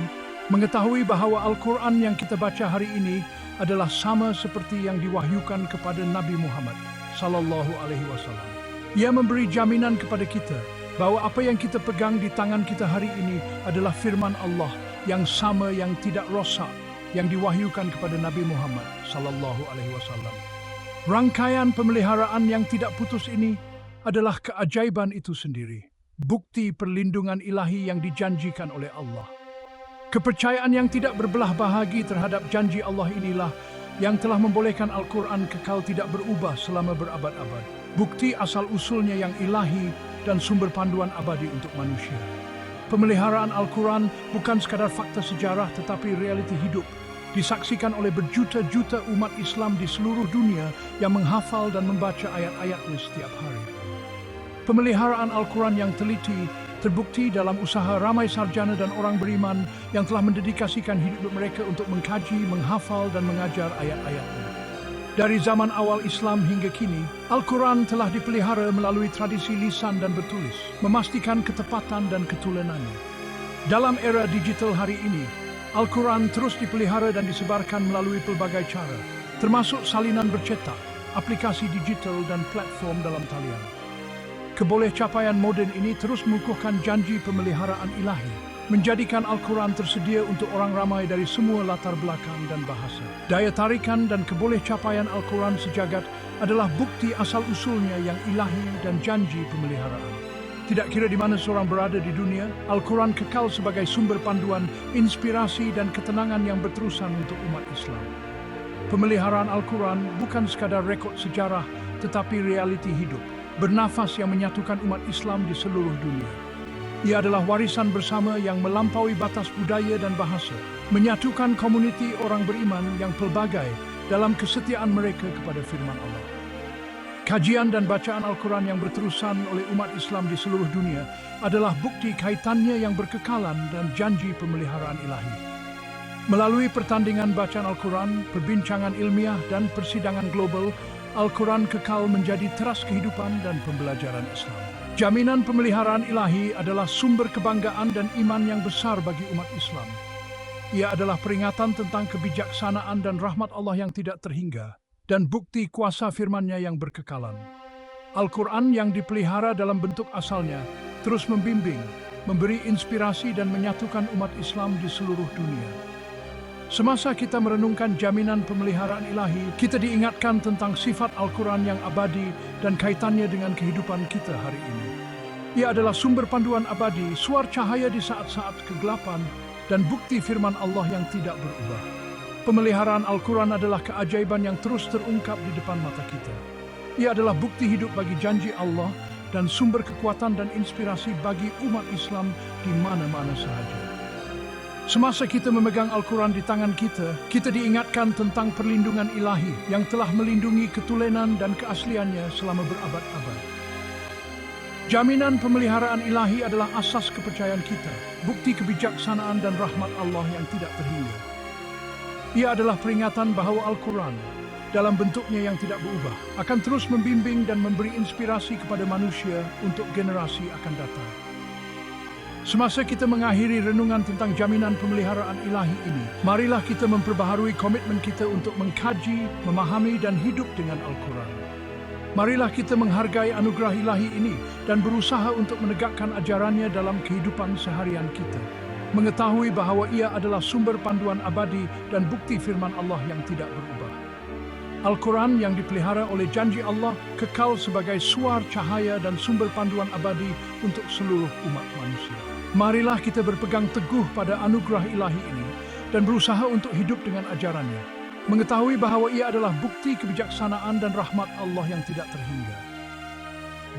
mengetahui bahwa Al-Quran yang kita baca hari ini adalah sama seperti yang diwahyukan kepada Nabi Muhammad sallallahu alaihi wasallam. Ia memberi jaminan kepada kita bahwa apa yang kita pegang di tangan kita hari ini adalah firman Allah yang sama, yang tidak rosak, yang diwahyukan kepada Nabi Muhammad sallallahu alaihi wasallam. Rangkaian pemeliharaan yang tidak putus ini adalah keajaiban itu sendiri, bukti perlindungan ilahi yang dijanjikan oleh Allah. Kepercayaan yang tidak berbelah bahagi terhadap janji Allah inilah yang telah membolehkan Al-Quran kekal tidak berubah selama berabad-abad. Bukti asal-usulnya yang ilahi dan sumber panduan abadi untuk manusia. Pemeliharaan Al-Quran bukan sekadar fakta sejarah tetapi realiti hidup, disaksikan oleh berjuta-juta umat Islam di seluruh dunia yang menghafal dan membaca ayat-ayatnya setiap hari. Pemeliharaan Al-Quran yang teliti terbukti dalam usaha ramai sarjana dan orang beriman yang telah mendedikasikan hidup mereka untuk mengkaji, menghafal, dan mengajar ayat-ayatnya. Dari zaman awal Islam hingga kini, Al-Quran telah dipelihara melalui tradisi lisan dan bertulis, memastikan ketepatan dan ketulenannya. Dalam era digital hari ini, Al-Quran terus dipelihara dan disebarkan melalui pelbagai cara, termasuk salinan bercetak, aplikasi digital, dan platform dalam talian. Kebolehcapaian moden ini terus mengukuhkan janji pemeliharaan ilahi, menjadikan Al-Quran tersedia untuk orang ramai dari semua latar belakang dan bahasa. Daya tarikan dan kebolehcapaian Al-Quran sejagat adalah bukti asal-usulnya yang ilahi dan janji pemeliharaan. Tidak kira di mana seorang berada di dunia, Al-Quran kekal sebagai sumber panduan, inspirasi dan ketenangan yang berterusan untuk umat Islam. Pemeliharaan Al-Quran bukan sekadar rekod sejarah, tetapi realiti hidup, bernafas yang menyatukan umat Islam di seluruh dunia. Ia adalah warisan bersama yang melampaui batas budaya dan bahasa, menyatukan komuniti orang beriman yang pelbagai dalam kesetiaan mereka kepada firman Allah. Kajian dan bacaan Al-Quran yang berterusan oleh umat Islam di seluruh dunia adalah bukti kaitannya yang berkekalan dan janji pemeliharaan ilahi. Melalui pertandingan bacaan Al-Quran, perbincangan ilmiah dan persidangan global, Al-Quran kekal menjadi teras kehidupan dan pembelajaran Islam. Jaminan pemeliharaan ilahi adalah sumber kebanggaan dan iman yang besar bagi umat Islam. Ia adalah peringatan tentang kebijaksanaan dan rahmat Allah yang tidak terhingga, dan bukti kuasa firman-Nya yang berkekalan. Al-Quran yang dipelihara dalam bentuk asalnya terus membimbing, memberi inspirasi dan menyatukan umat Islam di seluruh dunia. Semasa kita merenungkan jaminan pemeliharaan ilahi, kita diingatkan tentang sifat Al-Quran yang abadi dan kaitannya dengan kehidupan kita hari ini. Ia adalah sumber panduan abadi, suar cahaya di saat-saat kegelapan, dan bukti firman Allah yang tidak berubah. Pemeliharaan Al-Quran adalah keajaiban yang terus terungkap di depan mata kita. Ia adalah bukti hidup bagi janji Allah dan sumber kekuatan dan inspirasi bagi umat Islam di mana-mana sahaja. Semasa kita memegang Al-Quran di tangan kita, kita diingatkan tentang perlindungan ilahi yang telah melindungi ketulenan dan keasliannya selama berabad-abad. Jaminan pemeliharaan ilahi adalah asas kepercayaan kita, bukti kebijaksanaan dan rahmat Allah yang tidak terhingga. Ia adalah peringatan bahawa Al-Quran, dalam bentuknya yang tidak berubah akan terus membimbing dan memberi inspirasi kepada manusia untuk generasi akan datang. Semasa kita mengakhiri renungan tentang jaminan pemeliharaan ilahi ini, marilah kita memperbaharui komitmen kita untuk mengkaji, memahami, dan hidup dengan Al-Quran. Marilah kita menghargai anugerah ilahi ini dan berusaha untuk menegakkan ajarannya dalam kehidupan seharian kita. Mengetahui bahawa ia adalah sumber panduan abadi dan bukti firman Allah yang tidak berubah. Al-Quran yang dipelihara oleh janji Allah kekal sebagai suar cahaya dan sumber panduan abadi untuk seluruh umat manusia. Marilah kita berpegang teguh pada anugerah ilahi ini dan berusaha untuk hidup dengan ajarannya, mengetahui bahawa ia adalah bukti kebijaksanaan dan rahmat Allah yang tidak terhingga.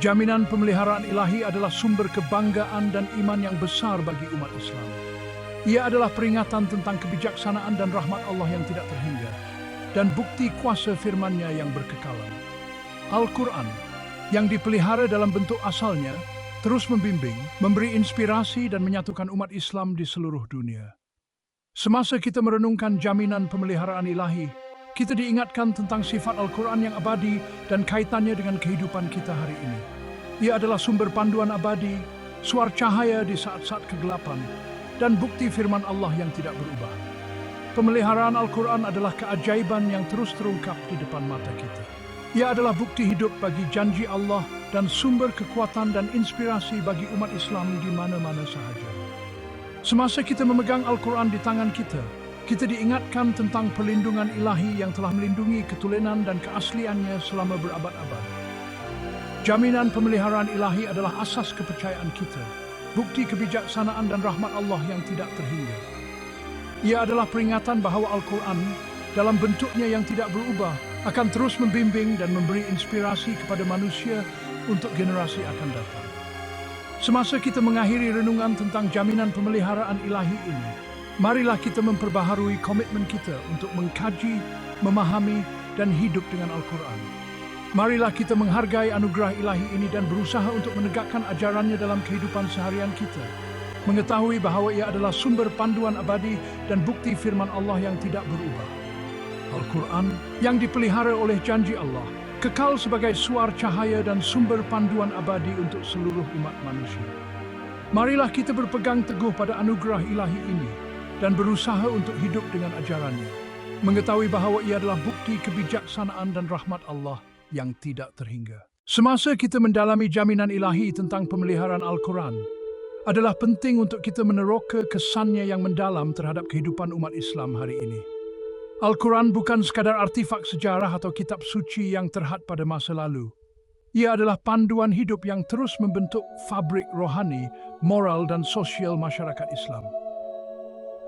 Jaminan pemeliharaan ilahi adalah sumber kebanggaan dan iman yang besar bagi umat Islam. Ia adalah peringatan tentang kebijaksanaan dan rahmat Allah yang tidak terhingga, dan bukti kuasa firman-Nya yang berkekalan. Al-Quran yang dipelihara dalam bentuk asalnya terus membimbing, memberi inspirasi dan menyatukan umat Islam di seluruh dunia. Semasa kita merenungkan jaminan pemeliharaan ilahi, kita diingatkan tentang sifat Al-Quran yang abadi dan kaitannya dengan kehidupan kita hari ini. Ia adalah sumber panduan abadi, suar cahaya di saat-saat kegelapan, dan bukti firman Allah yang tidak berubah. Pemeliharaan Al-Quran adalah keajaiban yang terus terungkap di depan mata kita. Ia adalah bukti hidup bagi janji Allah dan sumber kekuatan dan inspirasi bagi umat Islam di mana-mana sahaja. Semasa kita memegang Al-Quran di tangan kita diingatkan tentang perlindungan ilahi yang telah melindungi ketulenan dan keasliannya selama berabad-abad. Jaminan pemeliharaan ilahi adalah asas kepercayaan kita, bukti kebijaksanaan dan rahmat Allah yang tidak terhingga. Ia adalah peringatan bahawa Al-Quran dalam bentuknya yang tidak berubah akan terus membimbing dan memberi inspirasi kepada manusia untuk generasi akan datang. Semasa kita mengakhiri renungan tentang jaminan pemeliharaan ilahi ini, marilah kita memperbaharui komitmen kita untuk mengkaji, memahami, dan hidup dengan Al-Quran. Marilah kita menghargai anugerah ilahi ini dan berusaha untuk menegakkan ajarannya dalam kehidupan seharian kita, mengetahui bahawa ia adalah sumber panduan abadi dan bukti firman Allah yang tidak berubah. Al-Quran yang dipelihara oleh janji Allah kekal sebagai suar cahaya dan sumber panduan abadi untuk seluruh umat manusia. Marilah kita berpegang teguh pada anugerah ilahi ini dan berusaha untuk hidup dengan ajarannya, mengetahui bahawa ia adalah bukti kebijaksanaan dan rahmat Allah yang tidak terhingga. Semasa kita mendalami jaminan ilahi tentang pemeliharaan Al-Quran, adalah penting untuk kita meneroka kesannya yang mendalam terhadap kehidupan umat Islam hari ini. Al-Quran bukan sekadar artifak sejarah atau kitab suci yang terhad pada masa lalu. Ia adalah panduan hidup yang terus membentuk fabrik rohani, moral dan sosial masyarakat Islam.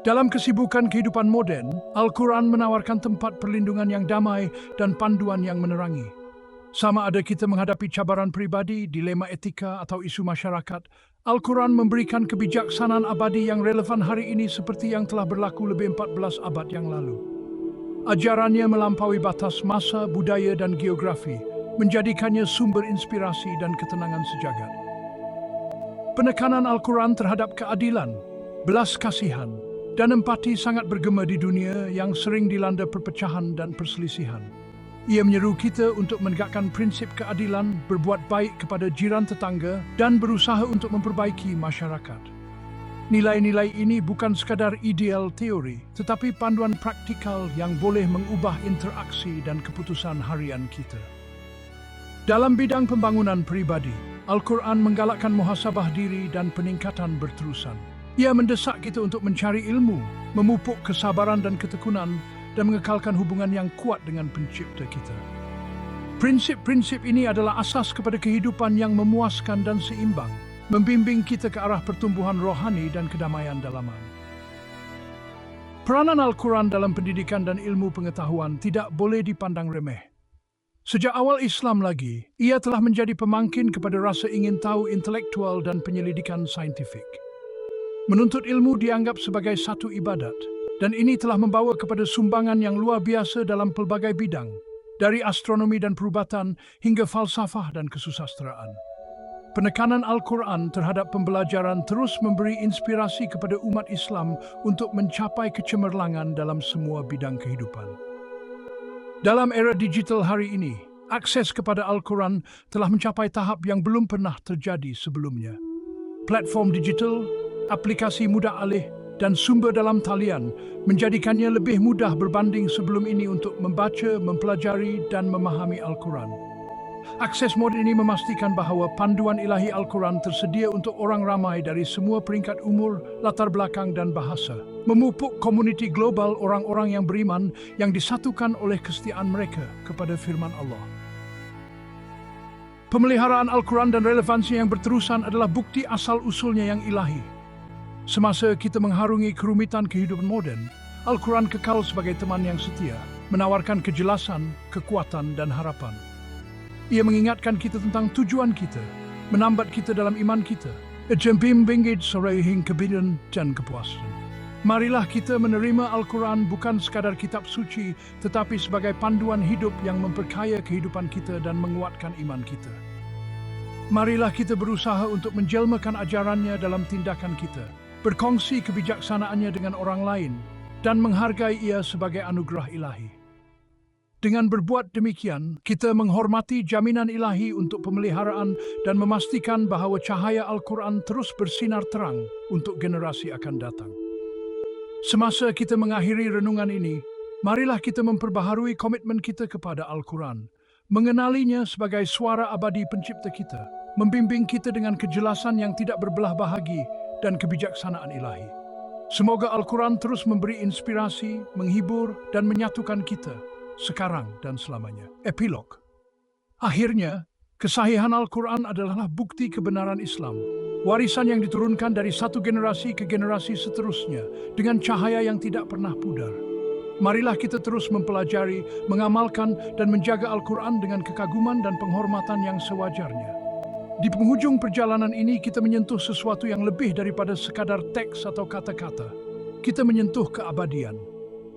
Dalam kesibukan kehidupan moden, Al-Quran menawarkan tempat perlindungan yang damai dan panduan yang menerangi. Sama ada kita menghadapi cabaran pribadi, dilema etika atau isu masyarakat, Al-Quran memberikan kebijaksanaan abadi yang relevan hari ini seperti yang telah berlaku lebih 14 abad yang lalu. Ajarannya melampaui batas masa, budaya dan geografi, menjadikannya sumber inspirasi dan ketenangan sejagat. Penekanan Al-Quran terhadap keadilan, belas kasihan, dan empati sangat bergema di dunia yang sering dilanda perpecahan dan perselisihan. Ia menyeru kita untuk menegakkan prinsip keadilan, berbuat baik kepada jiran tetangga, dan berusaha untuk memperbaiki masyarakat. Nilai-nilai ini bukan sekadar ideal teori, tetapi panduan praktikal yang boleh mengubah interaksi dan keputusan harian kita. Dalam bidang pembangunan pribadi, Al-Quran menggalakkan muhasabah diri dan peningkatan berterusan. Ia mendesak kita untuk mencari ilmu, memupuk kesabaran dan ketekunan, dan mengekalkan hubungan yang kuat dengan pencipta kita. Prinsip-prinsip ini adalah asas kepada kehidupan yang memuaskan dan seimbang, membimbing kita ke arah pertumbuhan rohani dan kedamaian dalaman. Peranan Al-Quran dalam pendidikan dan ilmu pengetahuan tidak boleh dipandang remeh. Sejak awal Islam lagi, ia telah menjadi pemangkin kepada rasa ingin tahu intelektual dan penyelidikan saintifik. Menuntut ilmu dianggap sebagai satu ibadat, dan ini telah membawa kepada sumbangan yang luar biasa dalam pelbagai bidang, dari astronomi dan perubatan hingga falsafah dan kesusastraan. Penekanan Al-Quran terhadap pembelajaran terus memberi inspirasi kepada umat Islam untuk mencapai kecemerlangan dalam semua bidang kehidupan. Dalam era digital hari ini, akses kepada Al-Quran telah mencapai tahap yang belum pernah terjadi sebelumnya. Platform digital, aplikasi mudah alih, dan sumber dalam talian menjadikannya lebih mudah berbanding sebelum ini untuk membaca, mempelajari, dan memahami Al-Quran. Akses moden ini memastikan bahawa panduan ilahi Al-Quran tersedia untuk orang ramai dari semua peringkat umur, latar belakang dan bahasa. Memupuk komuniti global orang-orang yang beriman yang disatukan oleh kesetiaan mereka kepada firman Allah. Pemeliharaan Al-Quran dan relevansi yang berterusan adalah bukti asal-usulnya yang ilahi. Semasa kita mengharungi kerumitan kehidupan moden, Al-Quran kekal sebagai teman yang setia, menawarkan kejelasan, kekuatan dan harapan. Ia mengingatkan kita tentang tujuan kita, menambat kita dalam iman kita, membimbing serahing kebenaran dan kepuasan. Marilah kita menerima Al-Quran bukan sekadar kitab suci, tetapi sebagai panduan hidup yang memperkaya kehidupan kita dan menguatkan iman kita. Marilah kita berusaha untuk menjelmakan ajarannya dalam tindakan kita, berkongsi kebijaksanaannya dengan orang lain, dan menghargai ia sebagai anugerah ilahi. Dengan berbuat demikian, kita menghormati jaminan ilahi untuk pemeliharaan dan memastikan bahawa cahaya Al-Quran terus bersinar terang untuk generasi akan datang. Semasa kita mengakhiri renungan ini, marilah kita memperbaharui komitmen kita kepada Al-Quran, mengenalinya sebagai suara abadi pencipta kita, membimbing kita dengan kejelasan yang tidak berbelah bahagi dan kebijaksanaan ilahi. Semoga Al-Quran terus memberi inspirasi, menghibur, dan menyatukan kita sekarang dan selamanya. Epilog. Akhirnya, kesahihan Al-Quran adalah bukti kebenaran Islam, warisan yang diturunkan dari satu generasi ke generasi seterusnya dengan cahaya yang tidak pernah pudar. Marilah kita terus mempelajari, mengamalkan, dan menjaga Al-Quran dengan kekaguman dan penghormatan yang sewajarnya. Di penghujung perjalanan ini, kita menyentuh sesuatu yang lebih daripada sekadar teks atau kata-kata. Kita menyentuh keabadian.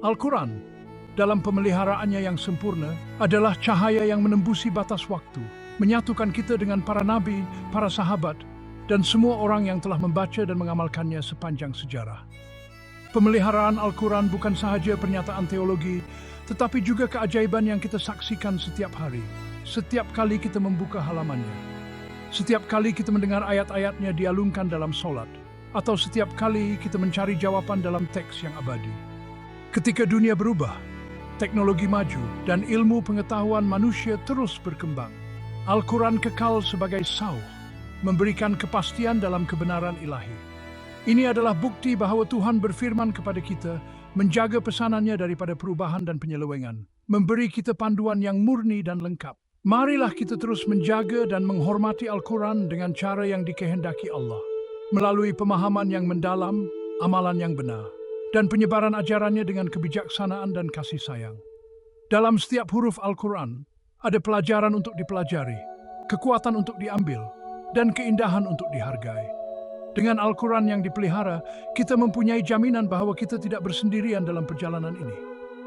Al-Quran, dalam pemeliharaannya yang sempurna, adalah cahaya yang menembusi batas waktu, menyatukan kita dengan para nabi, para sahabat, dan semua orang yang telah membaca dan mengamalkannya sepanjang sejarah. Pemeliharaan Al-Quran bukan sahaja pernyataan teologi, tetapi juga keajaiban yang kita saksikan setiap hari, setiap kali kita membuka halamannya. Setiap kali kita mendengar ayat-ayatnya dialungkan dalam solat, atau setiap kali kita mencari jawaban dalam teks yang abadi. Ketika dunia berubah, teknologi maju, dan ilmu pengetahuan manusia terus berkembang, Al-Quran kekal sebagai sauh, memberikan kepastian dalam kebenaran ilahi. Ini adalah bukti bahawa Tuhan berfirman kepada kita, menjaga pesanannya daripada perubahan dan penyelewengan, memberi kita panduan yang murni dan lengkap. Marilah kita terus menjaga dan menghormati Al-Quran dengan cara yang dikehendaki Allah, melalui pemahaman yang mendalam, amalan yang benar, dan penyebaran ajarannya dengan kebijaksanaan dan kasih sayang. Dalam setiap huruf Al-Quran, ada pelajaran untuk dipelajari, kekuatan untuk diambil, dan keindahan untuk dihargai. Dengan Al-Quran yang dipelihara, kita mempunyai jaminan bahawa kita tidak bersendirian dalam perjalanan ini.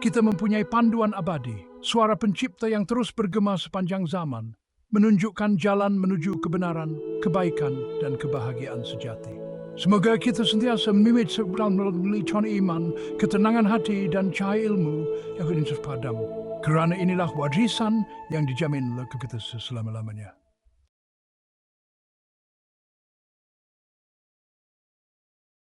Kita mempunyai panduan abadi, suara pencipta yang terus bergema sepanjang zaman, menunjukkan jalan menuju kebenaran, kebaikan, dan kebahagiaan sejati. Semoga kita sentiasa memiliki melicon iman, ketenangan hati, dan cahaya ilmu yang berinsaf padamu. Kerana inilah warisan yang dijamin oleh kita selama-lamanya.